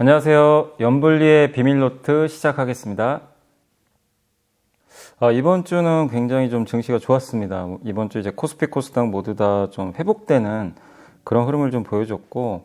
안녕하세요. 연불리의 비밀노트 시작하겠습니다. 이번 주는 굉장히 좀 증시가 좋았습니다. 이번 주 이제 코스피, 코스닥 모두 다 좀 회복되는 그런 흐름을 좀 보여줬고,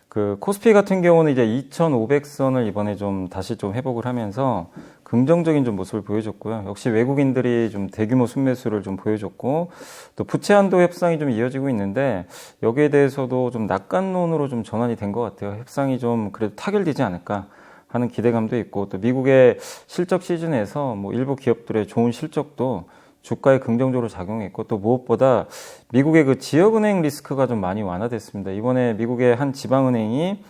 그 코스피 같은 경우는 이제 2,500선을 이번에 좀 다시 좀 회복을 하면서 긍정적인 좀 모습을 보여줬고요. 역시 외국인들이 좀 대규모 순매수를 좀 보여줬고, 또 부채 한도 협상이 좀 이어지고 있는데 여기에 대해서도 좀 낙관론으로 좀 전환이 된 것 같아요. 협상이 좀 그래도 타결되지 않을까 하는 기대감도 있고, 또 미국의 실적 시즌에서 뭐 일부 기업들의 좋은 실적도 주가에 긍정적으로 작용했고, 또 무엇보다 미국의 그 지역은행 리스크가 좀 많이 완화됐습니다. 이번에 미국의 한 지방은행이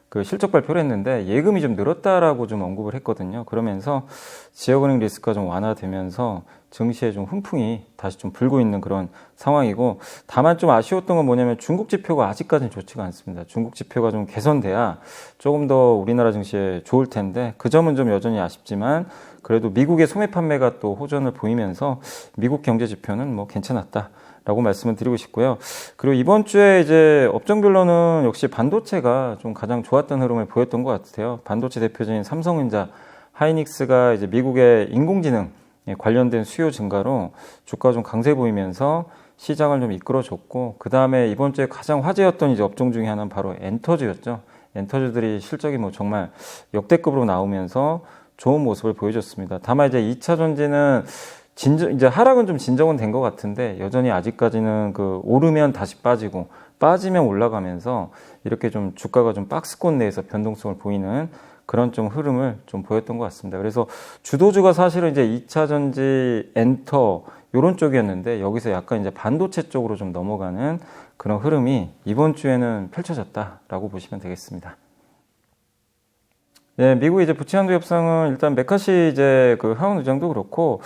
그 실적 발표를 했는데 예금이 좀 늘었다라고 좀 언급을 했거든요. 그러면서 지역은행 리스크가 좀 완화되면서 증시에 좀 훈풍이 다시 좀 불고 있는 그런 상황이고, 다만 좀 아쉬웠던 건 뭐냐면 중국 지표가 아직까지는 좋지가 않습니다. 중국 지표가 좀 개선돼야 조금 더 우리나라 증시에 좋을 텐데 그 점은 좀 여전히 아쉽지만, 그래도 미국의 소매 판매가 또 호전을 보이면서 미국 경제 지표는 뭐 괜찮았다라고 말씀을 드리고 싶고요. 그리고 이번 주에 이제 업종별로는 역시 반도체가 좀 가장 좋았던 흐름을 보였던 것 같아요. 반도체 대표적인 삼성전자, 하이닉스가 이제 미국의 인공지능 관련된 수요 증가로 주가가 좀 강세 보이면서 시장을 좀 이끌어줬고, 그 다음에 이번 주에 가장 화제였던 이제 업종 중에 하나는 바로 엔터주였죠. 엔터주들이 실적이 뭐 정말 역대급으로 나오면서 좋은 모습을 보여줬습니다. 다만 이제 2차 전지는 이제 하락은 좀 진정은 된 것 같은데 여전히 아직까지는 그 오르면 다시 빠지고 빠지면 올라가면서 이렇게 좀 주가가 좀 박스권 내에서 변동성을 보이는 그런 좀 흐름을 좀 보였던 것 같습니다. 그래서 주도주가 사실은 이제 2차 전지, 엔터 이런 쪽이었는데 여기서 약간 이제 반도체 쪽으로 좀 넘어가는 그런 흐름이 이번 주에는 펼쳐졌다라고 보시면 되겠습니다. 네, 미국의 이제 부채 한도 협상은 일단 메카시 이제 그 하원 의장도 그렇고,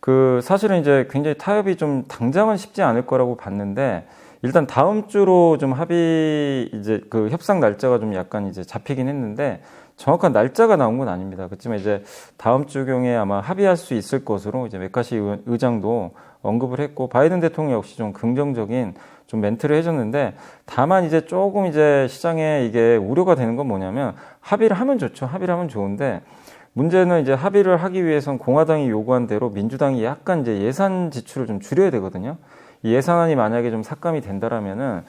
그 사실은 이제 굉장히 타협이 좀 당장은 쉽지 않을 거라고 봤는데, 일단 다음 주로 좀 합의 이제 그 협상 날짜가 좀 약간 이제 잡히긴 했는데 정확한 날짜가 나온 건 아닙니다. 그렇지만 이제 다음 주경에 아마 합의할 수 있을 것으로 이제 메카시 의장도 언급을 했고, 바이든 대통령 역시 좀 긍정적인 좀 멘트를 해줬는데, 다만 이제 조금 이제 시장에 이게 우려가 되는 건 뭐냐면, 합의를 하면 좋죠. 합의를 하면 좋은데 문제는 이제 합의를 하기 위해선 공화당이 요구한 대로 민주당이 약간 이제 예산 지출을 좀 줄여야 되거든요. 이 예산안이 만약에 좀 삭감이 된다라면은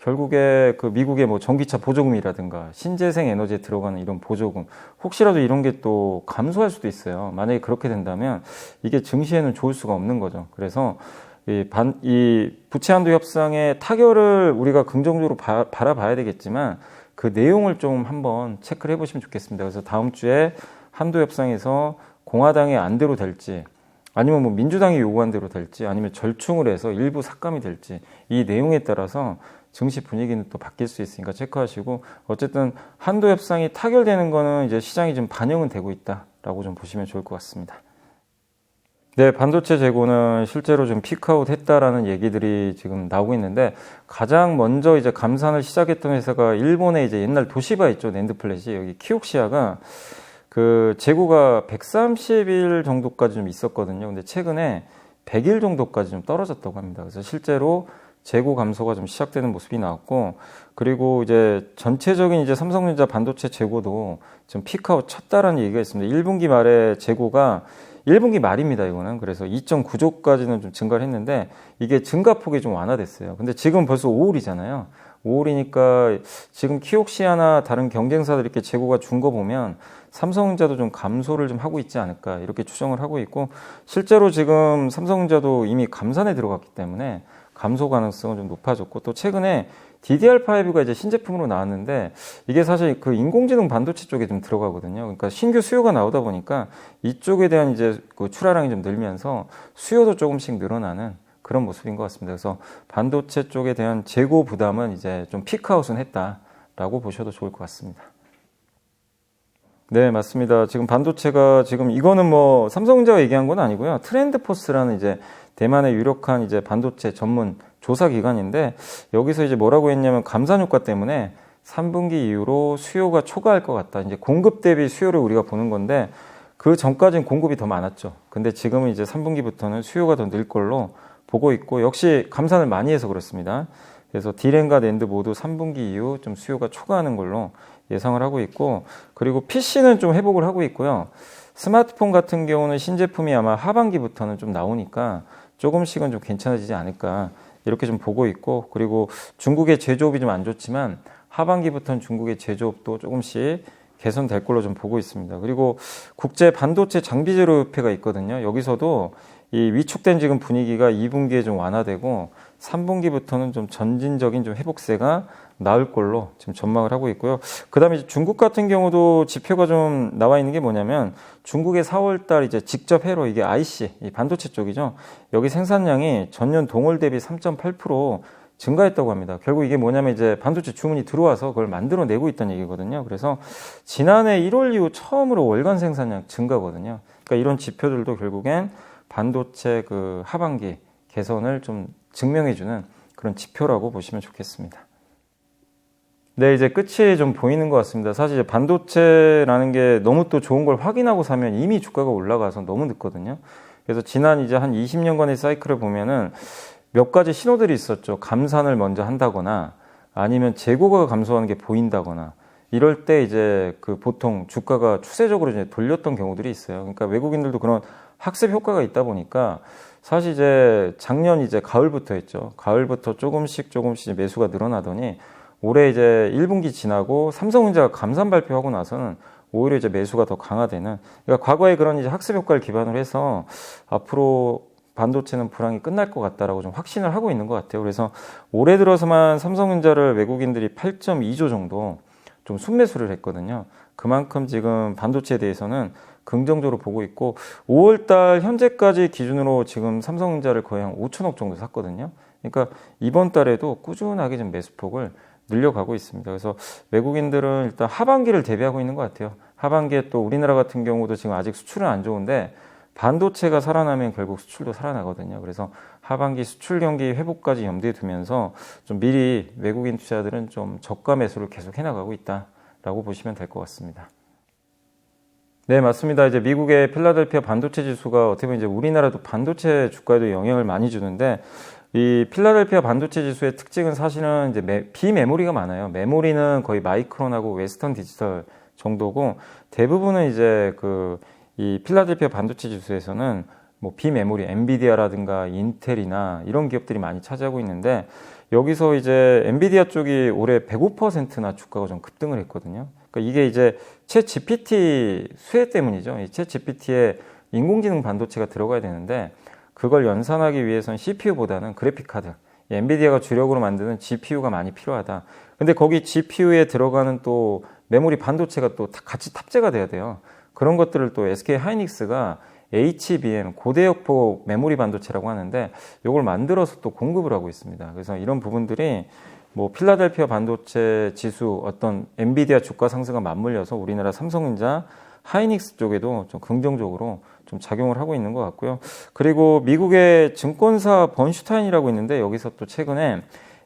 결국에 그 미국의 뭐 전기차 보조금이라든가 신재생 에너지에 들어가는 이런 보조금, 혹시라도 이런 게 또 감소할 수도 있어요. 만약에 그렇게 된다면 이게 증시에는 좋을 수가 없는 거죠. 그래서 이 부채 한도 협상의 타결을 우리가 긍정적으로 바라봐야 되겠지만 그 내용을 좀 한번 체크를 해보시면 좋겠습니다. 그래서 다음 주에 한도 협상에서 공화당의 안대로 될지, 아니면 뭐 민주당이 요구한 대로 될지, 아니면 절충을 해서 일부 삭감이 될지, 이 내용에 따라서 증시 분위기는 또 바뀔 수 있으니까 체크하시고, 어쨌든 한도 협상이 타결되는 거는 이제 시장이 좀 반영은 되고 있다라고 좀 보시면 좋을 것 같습니다. 네, 반도체 재고는 실제로 좀 피크아웃 했다라는 얘기들이 지금 나오고 있는데, 가장 먼저 이제 감산을 시작했던 회사가 일본의 이제 옛날 도시바 있죠, 낸드플랫이. 여기 키옥시아가 그 재고가 130일 정도까지 좀 있었거든요. 근데 최근에 100일 정도까지 좀 떨어졌다고 합니다. 그래서 실제로 재고 감소가 좀 시작되는 모습이 나왔고, 그리고 이제 전체적인 이제 삼성전자 반도체 재고도 좀 피크아웃 쳤다라는 얘기가 있습니다. 1분기 말에 재고가 1분기 말입니다, 이거는. 그래서 2.9조까지는 좀 증가를 했는데 이게 증가폭이 좀 완화됐어요. 근데 지금 벌써 5월이잖아요. 5월이니까 지금 키옥시아나 다른 경쟁사들 이렇게 재고가 준 거 보면 삼성전자도 좀 감소를 좀 하고 있지 않을까, 이렇게 추정을 하고 있고, 실제로 지금 삼성전자도 이미 감산에 들어갔기 때문에 감소 가능성은 좀 높아졌고, 또 최근에 DDR5가 이제 신제품으로 나왔는데 이게 사실 그 인공지능 반도체 쪽에 좀 들어가거든요. 그러니까 신규 수요가 나오다 보니까 이쪽에 대한 이제 그 출하량이 좀 늘면서 수요도 조금씩 늘어나는 그런 모습인 것 같습니다. 그래서 반도체 쪽에 대한 재고 부담은 이제 좀 피크아웃은 했다라고 보셔도 좋을 것 같습니다. 네, 맞습니다. 지금 반도체가 지금 이거는 뭐 삼성전자가 얘기한 건 아니고요. 트렌드포스라는 이제 대만의 유력한 이제 반도체 전문 조사 기관인데, 여기서 이제 뭐라고 했냐면 감산 효과 때문에 3분기 이후로 수요가 초과할 것 같다. 이제 공급 대비 수요를 우리가 보는 건데, 그 전까지는 공급이 더 많았죠. 근데 지금은 이제 3분기부터는 수요가 더 늘 걸로 보고 있고, 역시 감산을 많이 해서 그렇습니다. 그래서 D램과 낸드 모두 3분기 이후 좀 수요가 초과하는 걸로 예상을 하고 있고, 그리고 PC는 좀 회복을 하고 있고요. 스마트폰 같은 경우는 신제품이 아마 하반기부터는 좀 나오니까 조금씩은 좀 괜찮아지지 않을까 이렇게 좀 보고 있고, 그리고 중국의 제조업이 좀 안 좋지만 하반기부터는 중국의 제조업도 조금씩 개선될 걸로 좀 보고 있습니다. 그리고 국제 반도체 장비 재료 협회가 있거든요. 여기서도 이 위축된 지금 분위기가 2분기에 좀 완화되고 3분기부터는 좀 전진적인 좀 회복세가 나올 걸로 지금 전망을 하고 있고요. 그 다음에 중국 같은 경우도 지표가 좀 나와 있는 게 뭐냐면, 중국의 4월달 이제 직접 회로, 이게 IC, 이 반도체 쪽이죠. 여기 생산량이 전년 동월 대비 3.8% 증가했다고 합니다. 결국 이게 뭐냐면 이제 반도체 주문이 들어와서 그걸 만들어내고 있다는 얘기거든요. 그래서 지난해 1월 이후 처음으로 월간 생산량 증가거든요. 그러니까 이런 지표들도 결국엔 반도체 그 하반기 개선을 좀 증명해주는 그런 지표라고 보시면 좋겠습니다. 네, 이제 끝이 좀 보이는 것 같습니다. 사실 이제 반도체라는 게 너무 또 좋은 걸 확인하고 사면 이미 주가가 올라가서 너무 늦거든요. 그래서 지난 이제 한 20년간의 사이클을 보면은 몇 가지 신호들이 있었죠. 감산을 먼저 한다거나 아니면 재고가 감소하는 게 보인다거나, 이럴 때 이제 그 보통 주가가 추세적으로 이제 돌렸던 경우들이 있어요. 그러니까 외국인들도 그런 학습 효과가 있다 보니까 사실 이제 작년 이제 가을부터 했죠. 가을부터 조금씩 매수가 늘어나더니 올해 이제 1분기 지나고 삼성전자가 감산 발표하고 나서는 오히려 이제 매수가 더 강화되는, 그러니까 과거에 그런 이제 학습 효과를 기반으로 해서 앞으로 반도체는 불황이 끝날 것 같다라고 좀 확신을 하고 있는 것 같아요. 그래서 올해 들어서만 삼성전자를 외국인들이 8.2조 정도 좀 순매수를 했거든요. 그만큼 지금 반도체에 대해서는 긍정적으로 보고 있고, 5월달 현재까지 기준으로 지금 삼성전자를 거의 한 5천억 정도 샀거든요. 그러니까 이번 달에도 꾸준하게 좀 매수폭을 늘려가고 있습니다. 그래서 외국인들은 일단 하반기를 대비하고 있는 것 같아요. 하반기에 또 우리나라 같은 경우도 지금 아직 수출은 안 좋은데 반도체가 살아나면 결국 수출도 살아나거든요. 그래서 하반기 수출 경기 회복까지 염두에 두면서 좀 미리 외국인 투자들은 좀 저가 매수를 계속 해나가고 있다라고 보시면 될 것 같습니다. 네, 맞습니다. 이제 미국의 필라델피아 반도체 지수가 어떻게 보면 이제 우리나라도 반도체 주가에도 영향을 많이 주는데, 이 필라델피아 반도체 지수의 특징은 사실은 이제 비메모리가 많아요. 메모리는 거의 마이크론하고 웨스턴 디지털 정도고, 대부분은 이제 이 필라델피아 반도체 지수에서는 뭐 비메모리, 엔비디아라든가 인텔이나 이런 기업들이 많이 차지하고 있는데, 여기서 이제 엔비디아 쪽이 올해 105%나 주가가 좀 급등을 했거든요. 그러니까 이게 이제 챗 GPT 수혜 때문이죠. 이 챗 GPT에 인공지능 반도체가 들어가야 되는데, 그걸 연산하기 위해서는 CPU보다는 그래픽카드, 엔비디아가 주력으로 만드는 GPU가 많이 필요하다. 근데 거기 GPU에 들어가는 또 메모리 반도체가 또 같이 탑재가 돼야 돼요. 그런 것들을 또 SK 하이닉스가 HBM, 고대역폭 메모리 반도체라고 하는데, 이걸 만들어서 또 공급을 하고 있습니다. 그래서 이런 부분들이 뭐 필라델피아 반도체 지수, 어떤 엔비디아 주가 상승과 맞물려서 우리나라 삼성전자, 하이닉스 쪽에도 좀 긍정적으로 좀 작용을 하고 있는 것 같고요. 그리고 미국의 증권사 번슈타인이라고 있는데, 여기서 또 최근에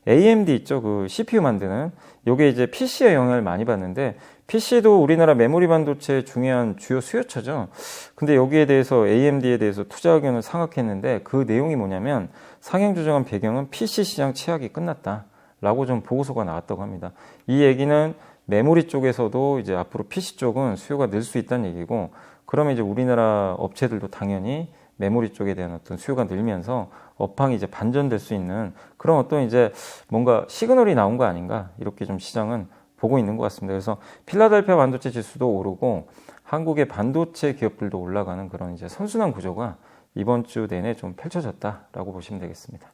AMD 있죠. 그 CPU 만드는, 요게 이제 PC에 영향을 많이 받는데, PC도 우리나라 메모리 반도체의 중요한 주요 수요처죠. 근데 여기에 대해서 AMD에 대해서 투자 의견을 상각했는데, 그 내용이 뭐냐면 상향 조정한 배경은 PC 시장 취약이 끝났다라고 좀 보고서가 나왔다고 합니다. 이 얘기는 메모리 쪽에서도 이제 앞으로 PC 쪽은 수요가 늘 수 있다는 얘기고, 그러면 이제 우리나라 업체들도 당연히 메모리 쪽에 대한 어떤 수요가 늘면서 업황이 이제 반전될 수 있는 그런 어떤 이제 뭔가 시그널이 나온 거 아닌가, 이렇게 좀 시장은 보고 있는 것 같습니다. 그래서 필라델피아 반도체 지수도 오르고 한국의 반도체 기업들도 올라가는 그런 이제 선순환 구조가 이번 주 내내 좀 펼쳐졌다라고 보시면 되겠습니다.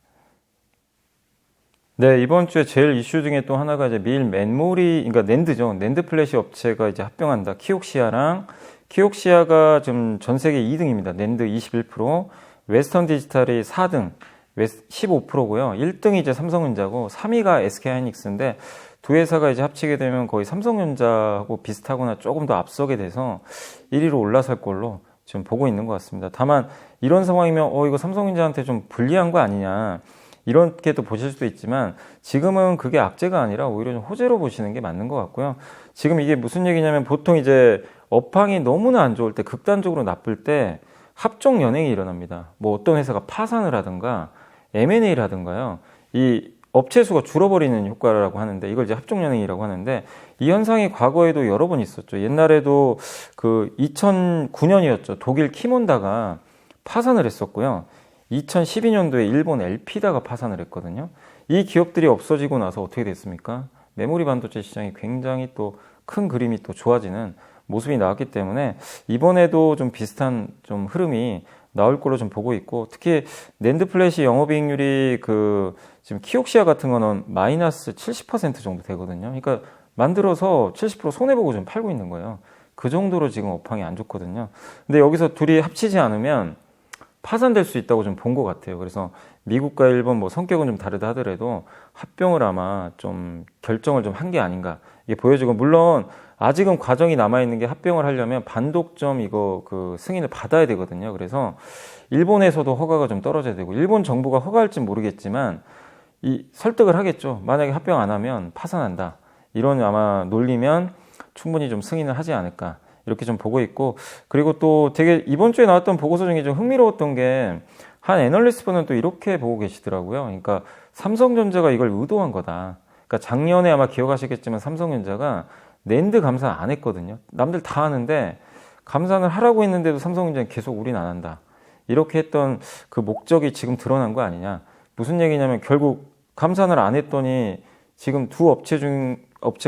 네, 이번 주에 제일 이슈 중에 또 하나가 이제 미일 메모리, 그러니까 낸드죠. 낸드 플래시 업체가 이제 합병한다. 키옥시아가 지금 전 세계 2등입니다. 낸드 21%, 웨스턴 디지털이 4등, 15%고요. 1등이 이제 삼성전자고 3위가 SK하이닉스인데, 두 회사가 이제 합치게 되면 거의 삼성전자하고 비슷하거나 조금 더 앞서게 돼서 1위로 올라설 걸로 지금 보고 있는 것 같습니다. 다만 이런 상황이면 이거 삼성전자한테 좀 불리한 거 아니냐, 이렇게도 보실 수도 있지만, 지금은 그게 악재가 아니라 오히려 좀 호재로 보시는 게 맞는 것 같고요. 지금 이게 무슨 얘기냐면, 보통 이제 업황이 너무나 안 좋을 때, 극단적으로 나쁠 때 합종 연행이 일어납니다. 뭐 어떤 회사가 파산을 하든가 M&A를 하든가요. 이 업체 수가 줄어버리는 효과라고 하는데 이걸 이제 합종연행이라고 하는데 이 현상이 과거에도 여러 번 있었죠. 옛날에도 그 2009년이었죠. 독일 키몬다가 파산을 했었고요. 2012년도에 일본 엘피다가 파산을 했거든요. 이 기업들이 없어지고 나서 어떻게 됐습니까? 메모리 반도체 시장이 굉장히 또 큰 그림이 또 좋아지는 모습이 나왔기 때문에 이번에도 좀 비슷한 좀 흐름이 나올 걸로 좀 보고 있고, 특히 낸드 플래시 영업이익률이 그 지금 키옥시아 같은 거는 마이너스 70% 정도 되거든요. 그러니까 만들어서 70% 손해보고 좀 팔고 있는 거예요. 그 정도로 지금 업황이 안 좋거든요. 근데 여기서 둘이 합치지 않으면 파산될 수 있다고 좀 본 것 같아요. 그래서 미국과 일본 뭐 성격은 좀 다르다 하더라도 합병을 아마 좀 결정을 좀 한 게 아닌가 이게 보여지고, 물론 아직은 과정이 남아있는 게 합병을 하려면 반독점 이거 그 승인을 받아야 되거든요. 그래서 일본에서도 허가가 좀 떨어져야 되고, 일본 정부가 허가할진 모르겠지만 이 설득을 하겠죠. 만약에 합병 안 하면 파산한다, 이런 아마 논리면 충분히 좀 승인을 하지 않을까 이렇게 좀 보고 있고, 그리고 또 되게 이번 주에 나왔던 보고서 중에 좀 흥미로웠던 게 한 애널리스트분은 또 이렇게 보고 계시더라고요. 그러니까 삼성전자가 이걸 의도한 거다. 그러니까 작년에 아마 기억하시겠지만 삼성전자가 낸드 감사 안 했거든요. 남들 다 하는데 감산을 하라고 했는데도 삼성전자는 계속 우린 안 한다. 이렇게 했던 그 목적이 지금 드러난 거 아니냐. 무슨 얘기냐면 결국 감산을 안 했더니 지금 두 업체가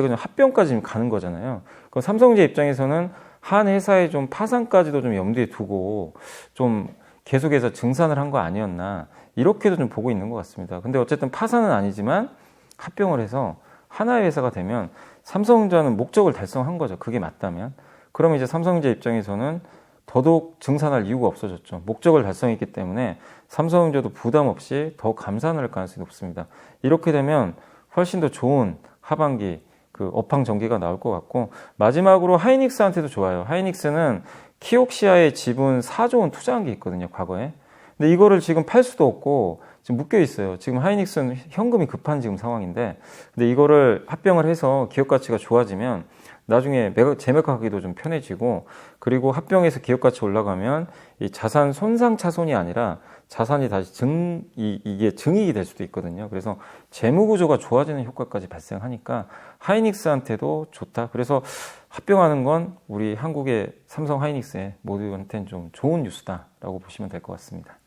좀 합병까지 지금 가는 거잖아요. 그럼 삼성전자 입장에서는 한 회사의 좀 파산까지도 좀 염두에 두고 좀 계속해서 증산을 한 거 아니었나, 이렇게도 좀 보고 있는 것 같습니다. 근데 어쨌든 파산은 아니지만 합병을 해서 하나의 회사가 되면 삼성전자는 목적을 달성한 거죠. 그게 맞다면. 그러면 이제 삼성전자 입장에서는 더더욱 증산할 이유가 없어졌죠. 목적을 달성했기 때문에 삼성전자도 부담 없이 더 감산을 할 가능성이 높습니다. 이렇게 되면 훨씬 더 좋은 하반기 그 업황 전개가 나올 것 같고, 마지막으로 하이닉스한테도 좋아요. 하이닉스는 키옥시아의 지분 4조 원 투자한 게 있거든요, 과거에. 근데 이거를 지금 팔 수도 없고 지금 묶여 있어요. 지금 하이닉스는 현금이 급한 지금 상황인데, 근데 이거를 합병을 해서 기업 가치가 좋아지면 나중에 재매각하기도 좀 편해지고, 그리고 합병해서 기업 가치 올라가면 이 자산 손상 차손이 아니라 자산이 다시 이게 증익이 될 수도 있거든요. 그래서 재무 구조가 좋아지는 효과까지 발생하니까 하이닉스한테도 좋다. 그래서 합병하는 건 우리 한국의 삼성 하이닉스의 모두한테는 좀 좋은 뉴스다라고 보시면 될 것 같습니다.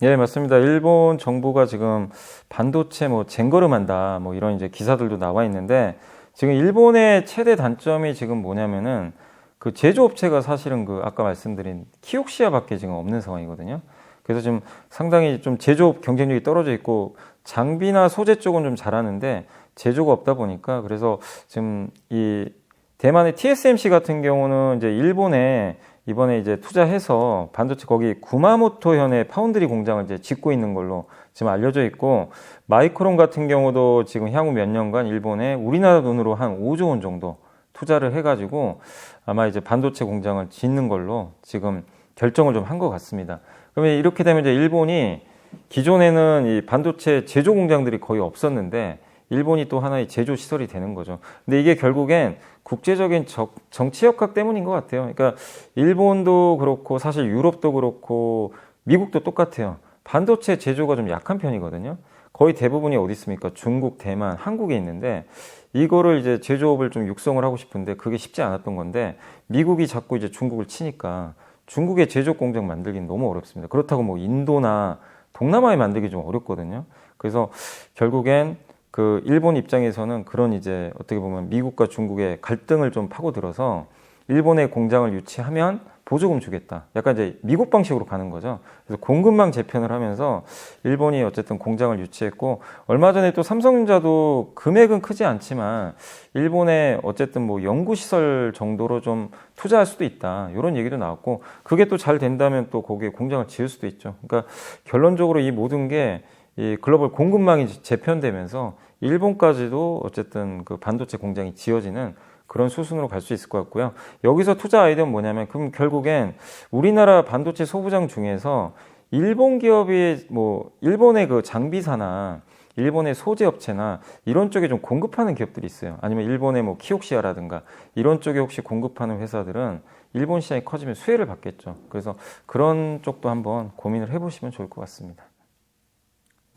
예, 맞습니다. 일본 정부가 지금 반도체 뭐 쟁거름한다 뭐 이런 이제 기사들도 나와 있는데, 지금 일본의 최대 단점이 지금 뭐냐면은 그 제조업체가 사실은 그 아까 말씀드린 키옥시아밖에 지금 없는 상황이거든요. 그래서 지금 상당히 좀 제조업 경쟁력이 떨어져 있고, 장비나 소재 쪽은 좀 잘하는데 제조가 없다 보니까, 그래서 지금 이 대만의 TSMC 같은 경우는 이제 일본에 이번에 이제 투자해서 반도체 거기 구마모토현의 파운드리 공장을 이제 짓고 있는 걸로 지금 알려져 있고, 마이크론 같은 경우도 지금 향후 몇 년간 일본에 우리나라 돈으로 한 5조 원 정도 투자를 해가지고 아마 이제 반도체 공장을 짓는 걸로 지금 결정을 좀 한 것 같습니다. 그러면 이렇게 되면 이제 일본이 기존에는 이 반도체 제조 공장들이 거의 없었는데 일본이 또 하나의 제조 시설이 되는 거죠. 근데 이게 결국엔 국제적인 정치 역학 때문인 것 같아요. 그러니까 일본도 그렇고 사실 유럽도 그렇고 미국도 똑같아요. 반도체 제조가 좀 약한 편이거든요. 거의 대부분이 어디 있습니까? 중국, 대만, 한국에 있는데, 이거를 이제 제조업을 좀 육성을 하고 싶은데 그게 쉽지 않았던 건데, 미국이 자꾸 이제 중국을 치니까 중국의 제조 공장 만들기는 너무 어렵습니다. 그렇다고 뭐 인도나 동남아에 만들기 좀 어렵거든요. 그래서 결국엔 그 일본 입장에서는 그런 이제 어떻게 보면 미국과 중국의 갈등을 좀 파고들어서 일본에 공장을 유치하면 보조금 주겠다. 약간 이제 미국 방식으로 가는 거죠. 그래서 공급망 재편을 하면서 일본이 어쨌든 공장을 유치했고, 얼마 전에 또 삼성전자도 금액은 크지 않지만 일본에 어쨌든 뭐 연구시설 정도로 좀 투자할 수도 있다. 이런 얘기도 나왔고, 그게 또 잘 된다면 또 거기에 공장을 지을 수도 있죠. 그러니까 결론적으로 이 모든 게 이 글로벌 공급망이 재편되면서 일본까지도 어쨌든 그 반도체 공장이 지어지는 그런 수순으로 갈 수 있을 것 같고요. 여기서 투자 아이디어는 뭐냐면, 그럼 결국엔 우리나라 반도체 소부장 중에서 일본 기업이 뭐 일본의 그 장비사나 일본의 소재 업체나 이런 쪽에 좀 공급하는 기업들이 있어요. 아니면 일본의 뭐 키옥시아라든가 이런 쪽에 혹시 공급하는 회사들은 일본 시장이 커지면 수혜를 받겠죠. 그래서 그런 쪽도 한번 고민을 해보시면 좋을 것 같습니다.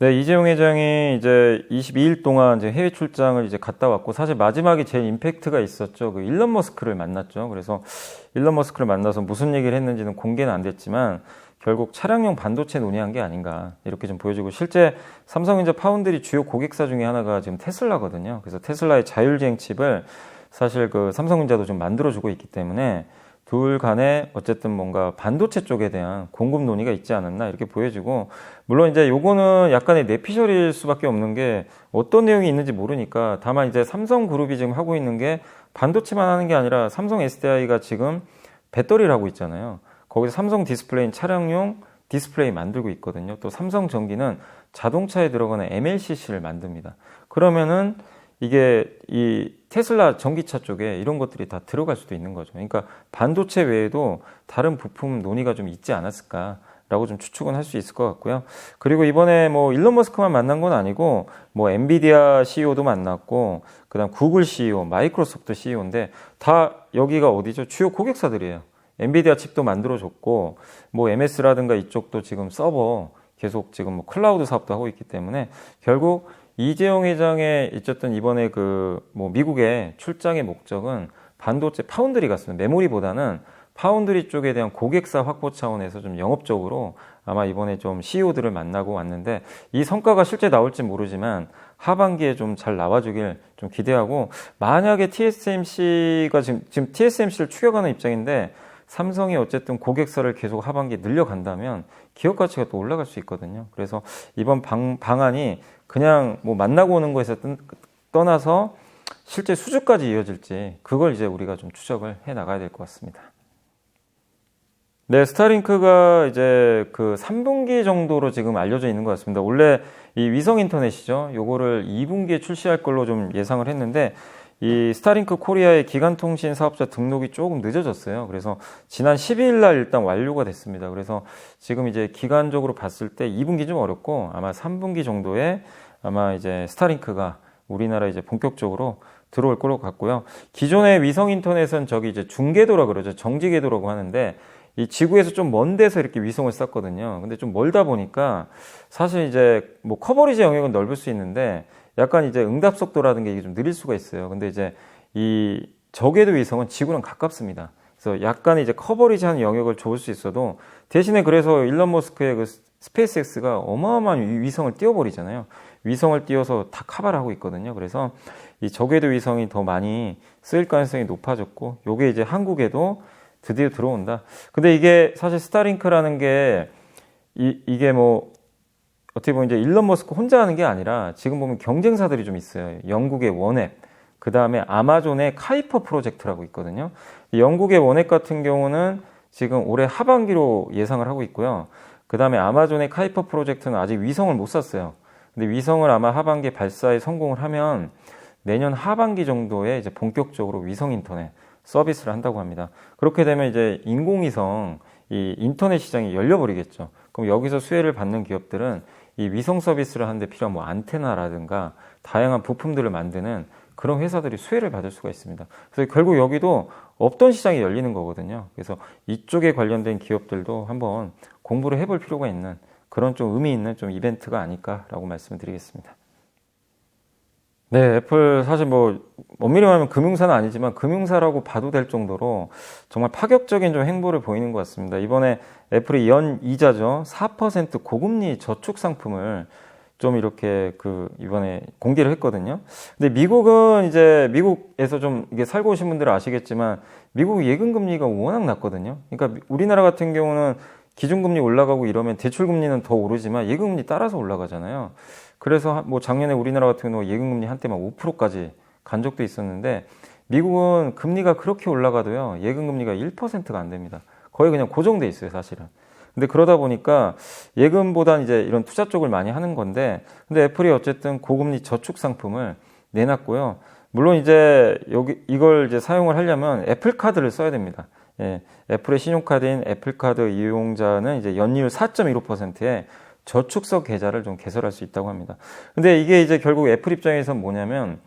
네, 이재용 회장이 이제 22일 동안 이제 해외 출장을 이제 갔다 왔고, 사실 마지막에 제일 임팩트가 있었죠. 그 일론 머스크를 만났죠. 그래서 일론 머스크를 만나서 무슨 얘기를 했는지는 공개는 안 됐지만, 결국 차량용 반도체 논의한 게 아닌가, 이렇게 좀 보여지고, 실제 삼성전자 파운드리 주요 고객사 중에 하나가 지금 테슬라거든요. 그래서 테슬라의 자율주행 칩을 사실 그 삼성전자도 좀 만들어주고 있기 때문에, 둘 간에 어쨌든 뭔가 반도체 쪽에 대한 공급 논의가 있지 않았나 이렇게 보여지고, 물론 이제 요거는 약간의 내피셜일 수밖에 없는 게 어떤 내용이 있는지 모르니까, 다만 이제 삼성그룹이 지금 하고 있는 게 반도체만 하는 게 아니라 삼성 SDI가 지금 배터리를 하고 있잖아요. 거기서 삼성 디스플레이는 차량용 디스플레이 만들고 있거든요. 또 삼성전기는 자동차에 들어가는 MLCC를 만듭니다. 그러면은 이게 이 테슬라 전기차 쪽에 이런 것들이 다 들어갈 수도 있는 거죠. 그러니까 반도체 외에도 다른 부품 논의가 좀 있지 않았을까라고 좀 추측은 할 수 있을 것 같고요. 그리고 이번에 뭐 일론 머스크만 만난 건 아니고 뭐 엔비디아 CEO도 만났고, 그다음 구글 CEO, 마이크로소프트 CEO인데 다 여기가 어디죠? 주요 고객사들이에요. 엔비디아 칩도 만들어줬고, 뭐 MS라든가 이쪽도 지금 서버 계속 지금 뭐 클라우드 사업도 하고 있기 때문에, 결국 이재용 회장의 어쨌든 이번에 그 뭐 미국의 출장의 목적은 반도체 파운드리 같습니다. 메모리보다는 파운드리 쪽에 대한 고객사 확보 차원에서 좀 영업적으로 아마 이번에 좀 CEO들을 만나고 왔는데, 이 성과가 실제 나올지 모르지만 하반기에 좀 잘 나와주길 좀 기대하고, 만약에 TSMC가 지금 TSMC를 추격하는 입장인데, 삼성이 어쨌든 고객사를 계속 하반기에 늘려간다면 기업 가치가 또 올라갈 수 있거든요. 그래서 이번 방안이 그냥 뭐 만나고 오는 거에서 떠나서 실제 수주까지 이어질지, 그걸 이제 우리가 좀 추적을 해 나가야 될 것 같습니다. 네, 스타링크가 이제 그 3분기 정도로 지금 알려져 있는 것 같습니다. 원래 이 위성 인터넷이죠. 요거를 2분기에 출시할 걸로 좀 예상을 했는데, 이 스타링크 코리아의 기간통신 사업자 등록이 조금 늦어졌어요. 그래서 지난 12일 날 일단 완료가 됐습니다. 그래서 지금 이제 기간적으로 봤을 때 2분기 좀 어렵고, 아마 3분기 정도에 아마 이제 스타링크가 우리나라에 이제 본격적으로 들어올 걸로 같고요. 기존의 위성 인터넷은 저기 이제 중궤도라 그러죠. 정지궤도라고 하는데, 이 지구에서 좀 먼 데서 이렇게 위성을 쐈거든요. 근데 좀 멀다 보니까 사실 이제 뭐 커버리지 영역은 넓을 수 있는데, 약간 이제 응답 속도라든가 이게 좀 느릴 수가 있어요. 근데 이제 이 저궤도 위성은 지구랑 가깝습니다. 그래서 약간 이제 커버리지 하는 영역을 줄 수 있어도, 대신에 그래서 일론 머스크의 그 스페이스X가 어마어마한 위성을 띄워버리잖아요. 위성을 띄워서 다 커버를 하고 있거든요. 그래서 이 저궤도 위성이 더 많이 쓰일 가능성이 높아졌고, 요게 이제 한국에도 드디어 들어온다. 근데 이게 사실 스타링크라는 게 이게 뭐 어떻게 보면 이제 일론 머스크 혼자 하는 게 아니라 지금 보면 경쟁사들이 좀 있어요. 영국의 원앱, 그 다음에 아마존의 카이퍼 프로젝트라고 있거든요. 영국의 원앱 같은 경우는 지금 올해 하반기로 예상을 하고 있고요. 그 다음에 아마존의 카이퍼 프로젝트는 아직 위성을 못 쐈어요. 근데 위성을 아마 하반기에 발사에 성공을 하면 내년 하반기 정도에 이제 본격적으로 위성 인터넷 서비스를 한다고 합니다. 그렇게 되면 이제 인공위성 이 인터넷 시장이 열려버리겠죠. 그럼 여기서 수혜를 받는 기업들은 이 위성 서비스를 하는데 필요한 뭐 안테나라든가 다양한 부품들을 만드는 그런 회사들이 수혜를 받을 수가 있습니다. 그래서 결국 여기도 없던 시장이 열리는 거거든요. 그래서 이쪽에 관련된 기업들도 한번 공부를 해볼 필요가 있는 그런 좀 의미 있는 좀 이벤트가 아닐까라고 말씀을 드리겠습니다. 네, 애플 사실 뭐 엄밀히 말하면 금융사는 아니지만 금융사라고 봐도 될 정도로 정말 파격적인 좀 행보를 보이는 것 같습니다. 이번에 애플이 연 이자죠, 4% 고금리 저축 상품을 좀 이렇게 그 이번에 공개를 했거든요. 근데 미국은 이제 미국에서 좀 이게 살고 오신 분들은 아시겠지만 미국 예금 금리가 워낙 낮거든요. 그러니까 우리나라 같은 경우는 기준금리 올라가고 이러면 대출금리는 더 오르지만 예금금리 따라서 올라가잖아요. 그래서 뭐 작년에 우리나라 같은 경우 예금금리 한때 막 5%까지 간 적도 있었는데, 미국은 금리가 그렇게 올라가도요 예금금리가 1%가 안 됩니다. 거의 그냥 고정돼 있어요 사실은. 근데 그러다 보니까 예금보단 이제 이런 투자 쪽을 많이 하는 건데, 근데 애플이 어쨌든 고금리 저축 상품을 내놨고요. 물론 이제 이걸 이제 사용을 하려면 애플 카드를 써야 됩니다. 예, 애플의 신용카드인 애플카드 이용자는 이제 연이율 4.15%에 저축서 계좌를 좀 개설할 수 있다고 합니다. 근데 이게 이제 결국 애플 입장에서는 뭐냐면,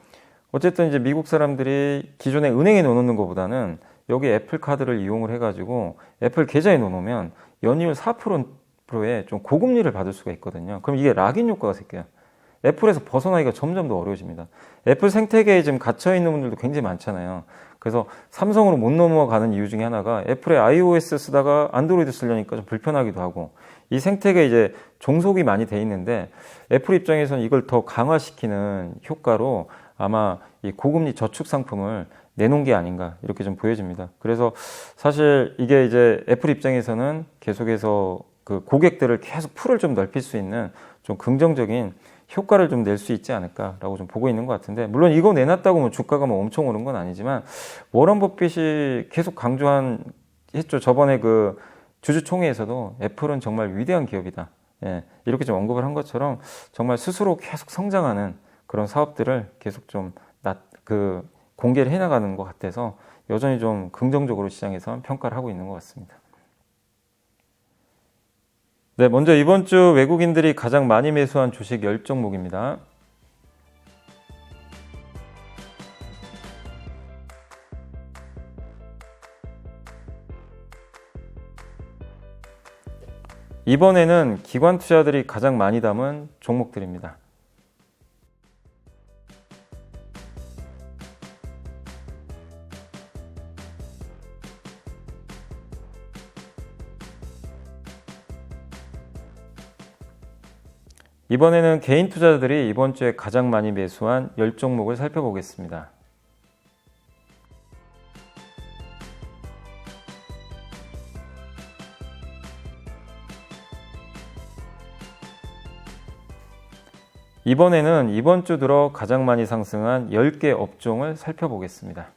어쨌든 이제 미국 사람들이 기존에 은행에 넣어놓는 것보다는 여기 애플 카드를 이용을 해가지고 애플 계좌에 넣어놓으면 연이율 4% 프로에 좀 고금리를 받을 수가 있거든요. 그럼 이게 락인 효과가 생겨요. 애플에서 벗어나기가 점점 더 어려워집니다. 애플 생태계에 지금 갇혀있는 분들도 굉장히 많잖아요. 그래서 삼성으로 못 넘어가는 이유 중에 하나가 애플의 iOS 쓰다가 안드로이드 쓰려니까 좀 불편하기도 하고, 이 생태계에 이제 종속이 많이 돼 있는데 애플 입장에서는 이걸 더 강화시키는 효과로 아마 이 고금리 저축 상품을 내놓은 게 아닌가, 이렇게 좀 보여집니다. 그래서 사실 이게 이제 애플 입장에서는 계속해서 그 고객들을 계속 풀을 좀 넓힐 수 있는 좀 긍정적인 효과를 좀 낼 수 있지 않을까라고 좀 보고 있는 것 같은데, 물론 이거 내놨다고 뭐 주가가 뭐 엄청 오른 건 아니지만 워런 버핏이 계속 했죠. 저번에 그 주주총회에서도 애플은 정말 위대한 기업이다. 예, 이렇게 좀 언급을 한 것처럼 정말 스스로 계속 성장하는 그런 사업들을 계속 좀 공개를 해나가는 것 같아서 여전히 좀 긍정적으로 시장에서 평가를 하고 있는 것 같습니다. 네, 먼저 이번 주 외국인들이 가장 많이 매수한 주식 10종목입니다. 이번에는 기관 투자들이 가장 많이 담은 종목들입니다. 이번에는 개인 투자자들이 이번 주에 가장 많이 매수한 10종목을 살펴보겠습니다. 이번에는 이번 주 들어 가장 많이 상승한 10개 업종을 살펴보겠습니다.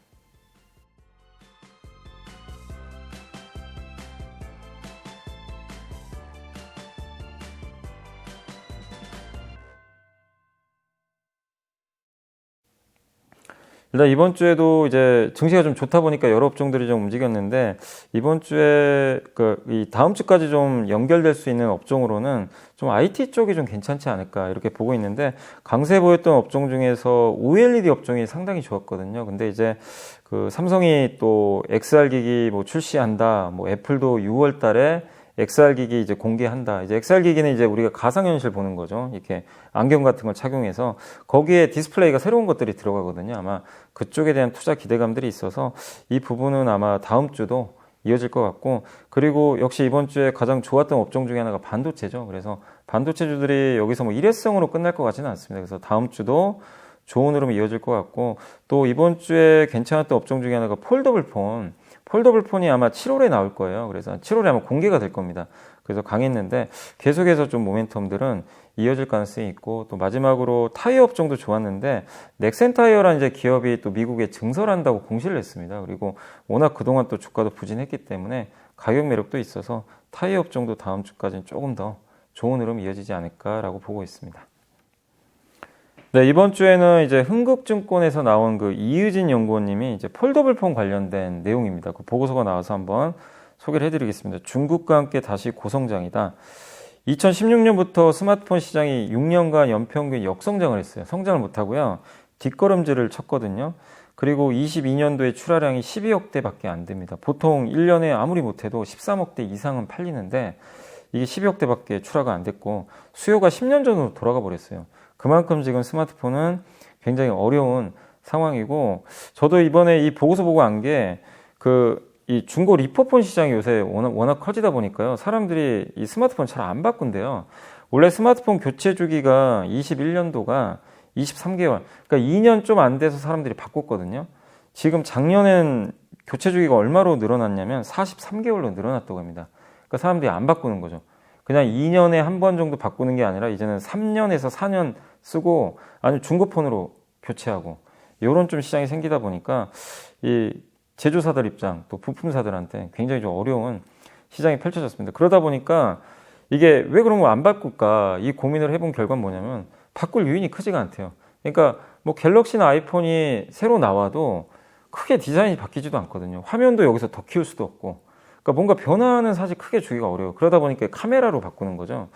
일단 이번 주에도 이제 증시가 좀 좋다 보니까 여러 업종들이 좀 움직였는데, 이번 주에 이 다음 주까지 좀 연결될 수 있는 업종으로는 좀 IT 쪽이 좀 괜찮지 않을까, 이렇게 보고 있는데, 강세 보였던 업종 중에서 OLED 업종이 상당히 좋았거든요. 근데 이제 그 삼성이 또 XR 기기 뭐 출시한다, 뭐 애플도 6월 달에 XR 기기 이제 공개한다. 이제 XR 기기는 이제 우리가 가상현실 보는 거죠. 이렇게 안경 같은 걸 착용해서 거기에 디스플레이가 새로운 것들이 들어가거든요. 아마 그쪽에 대한 투자 기대감들이 있어서 이 부분은 아마 다음 주도 이어질 것 같고, 그리고 역시 이번 주에 가장 좋았던 업종 중에 하나가 반도체죠. 그래서 반도체주들이 여기서 뭐 일회성으로 끝날 것 같지는 않습니다. 그래서 다음 주도 좋은 흐름이 이어질 것 같고, 또 이번 주에 괜찮았던 업종 중에 하나가 폴더블 폰이 아마 7월에 나올 거예요. 그래서 7월에 아마 공개가 될 겁니다. 그래서 강했는데 계속해서 좀 모멘텀들은 이어질 가능성이 있고, 또 마지막으로 타이어 업종도 좋았는데 넥센 타이어라는 이제 기업이 또 미국에 증설한다고 공시를 했습니다. 그리고 워낙 그동안 또 주가도 부진했기 때문에 가격 매력도 있어서 타이어 업종도 다음 주까지는 조금 더 좋은 흐름이 이어지지 않을까라고 보고 있습니다. 네, 이번 주에는 이제 흥국증권에서 나온 그 이의진 연구원님이 이제 폴더블 폰 관련된 내용입니다. 그 보고서가 나와서 한번 소개를 해드리겠습니다. 중국과 함께 다시 고성장이다. 2016년부터 스마트폰 시장이 6년간 연평균 역성장을 했어요. 성장을 못하고요. 뒷걸음질을 쳤거든요. 그리고 22년도에 출하량이 12억 대밖에 안 됩니다. 보통 1년에 아무리 못해도 13억 대 이상은 팔리는데 이게 12억 대밖에 출하가 안 됐고, 수요가 10년 전으로 돌아가 버렸어요. 그만큼 지금 스마트폰은 굉장히 어려운 상황이고, 저도 이번에 이 보고서 보고 안 게 이 중고 리포폰 시장이 요새 워낙 커지다 보니까요. 사람들이 이 스마트폰 잘 안 바꾼대요. 원래 스마트폰 교체 주기가 21년도가 23개월, 그러니까 2년 좀 안 돼서 사람들이 바꿨거든요. 지금 작년엔 교체 주기가 얼마로 늘어났냐면 43개월로 늘어났다고 합니다. 그러니까 사람들이 안 바꾸는 거죠. 그냥 2년에 한 번 정도 바꾸는 게 아니라 이제는 3년에서 4년 쓰고, 아니면 중고폰으로 교체하고, 이런 좀 시장이 생기다 보니까 이 제조사들 입장, 또 부품사들한테 굉장히 좀 어려운 시장이 펼쳐졌습니다. 그러다 보니까 이게 왜 그런 거 안 바꿀까, 이 고민을 해본 결과는 뭐냐면 바꿀 요인이 크지가 않대요. 그러니까 뭐 갤럭시나 아이폰이 새로 나와도 크게 디자인이 바뀌지도 않거든요. 화면도 여기서 더 키울 수도 없고, 그러니까 뭔가 변화는 사실 크게 주기가 어려워요. 그러다 보니까 카메라로 바꾸는 거죠.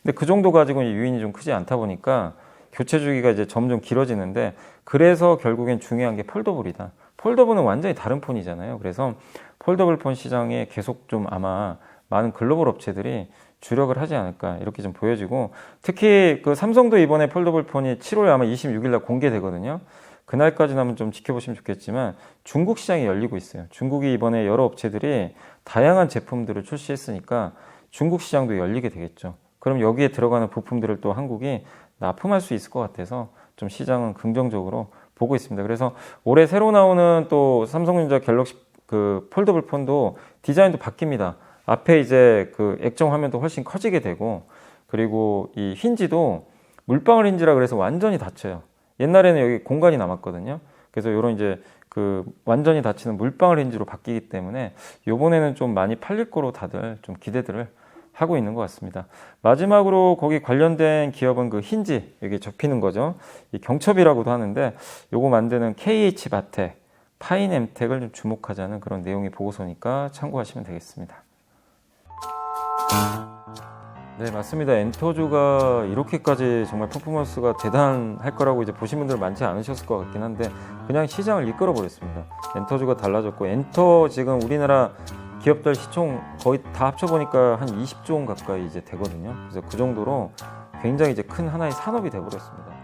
근데 그 정도 가지고는 유인이 좀 크지 않다 보니까 교체 주기가 이제 점점 길어지는데, 그래서 결국엔 중요한 게 폴더블이다. 폴더블은 완전히 다른 폰이잖아요. 그래서 폴더블 폰 시장에 계속 좀 아마 많은 글로벌 업체들이 주력을 하지 않을까 이렇게 좀 보여지고, 특히 그 삼성도 이번에 폴더블 폰이 7월 아마 26일 날 공개되거든요. 그날까지는 한번 좀 지켜보시면 좋겠지만 중국 시장이 열리고 있어요. 중국이 이번에 여러 업체들이 다양한 제품들을 출시했으니까 중국 시장도 열리게 되겠죠. 그럼 여기에 들어가는 부품들을 또 한국이 납품할 수 있을 것 같아서 좀 시장은 긍정적으로 보고 있습니다. 그래서 올해 새로 나오는 또 삼성전자 갤럭시 그 폴더블 폰도 디자인도 바뀝니다. 앞에 이제 그 액정 화면도 훨씬 커지게 되고, 그리고 이 힌지도 물방울 힌지라 그래서 완전히 닫혀요. 옛날에는 여기 공간이 남았거든요. 그래서 이런 이제 그 완전히 닫히는 물방울 힌지로 바뀌기 때문에 요번에는 좀 많이 팔릴 거로 다들 좀 기대들을 하고 있는 것 같습니다. 마지막으로 거기 관련된 기업은 그 힌지, 여기 접히는 거죠. 이 경첩이라고도 하는데 요거 만드는 KH바텍, 파인엠텍을 좀 주목하자는 그런 내용의 보고서니까 참고하시면 되겠습니다. 네, 맞습니다. 엔터주가 이렇게까지 정말 퍼포먼스가 대단할 거라고 이제 보신 분들 많지 않으셨을 것 같긴 한데 그냥 시장을 이끌어 버렸습니다. 엔터주가 달라졌고, 엔터 지금 우리나라 기업들 시총 거의 다 합쳐보니까 한 20조 원 가까이 이제 되거든요. 그래서 그 정도로 굉장히 이제 큰 하나의 산업이 돼버렸습니다.